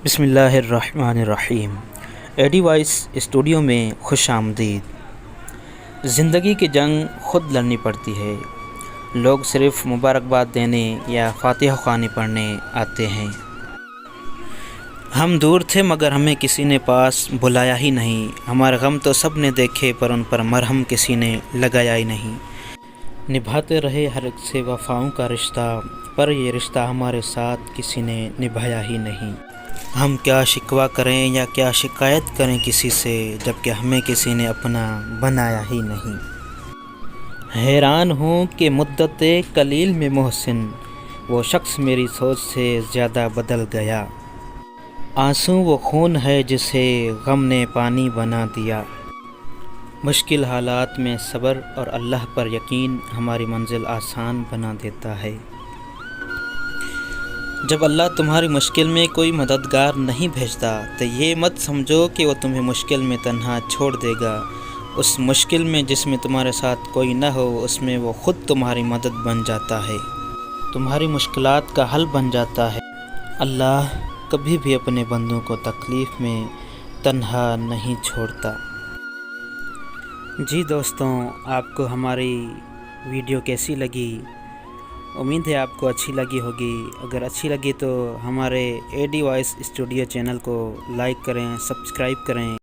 بسم اللہ الرحمن الرحیم۔ ایڈی وائس اسٹوڈیو میں خوش آمدید۔ زندگی کی جنگ خود لڑنی پڑتی ہے، لوگ صرف مبارکباد دینے یا فاتحہ خوانی پڑھنے آتے ہیں۔ ہم دور تھے مگر ہمیں کسی نے پاس بلایا ہی نہیں، ہمارے غم تو سب نے دیکھے پر ان پر مرہم کسی نے لگایا ہی نہیں۔ نبھاتے رہے ہر ایک سے وفاؤں کا رشتہ، پر یہ رشتہ ہمارے ساتھ کسی نے نبھایا ہی نہیں۔ ہم کیا شکوہ کریں یا کیا شکایت کریں کسی سے، جب کہ ہمیں کسی نے اپنا بنایا ہی نہیں۔ حیران ہوں کہ مدت قلیل میں محسن، وہ شخص میری سوچ سے زیادہ بدل گیا۔ آنسو وہ خون ہے جسے غم نے پانی بنا دیا۔ مشکل حالات میں صبر اور اللہ پر یقین ہماری منزل آسان بنا دیتا ہے۔ جب اللہ تمہاری مشکل میں کوئی مددگار نہیں بھیجتا تو یہ مت سمجھو کہ وہ تمہیں مشکل میں تنہا چھوڑ دے گا۔ اس مشکل میں جس میں تمہارے ساتھ کوئی نہ ہو، اس میں وہ خود تمہاری مدد بن جاتا ہے، تمہاری مشکلات کا حل بن جاتا ہے۔ اللہ کبھی بھی اپنے بندوں کو تکلیف میں تنہا نہیں چھوڑتا۔ جی دوستوں، آپ کو ہماری ویڈیو کیسی لگی؟ امید ہے آپ کو اچھی لگی ہوگی۔ اگر اچھی لگی تو ہمارے ایڈی وائس اسٹوڈیو چینل کو لائک کریں، سبسکرائب کریں۔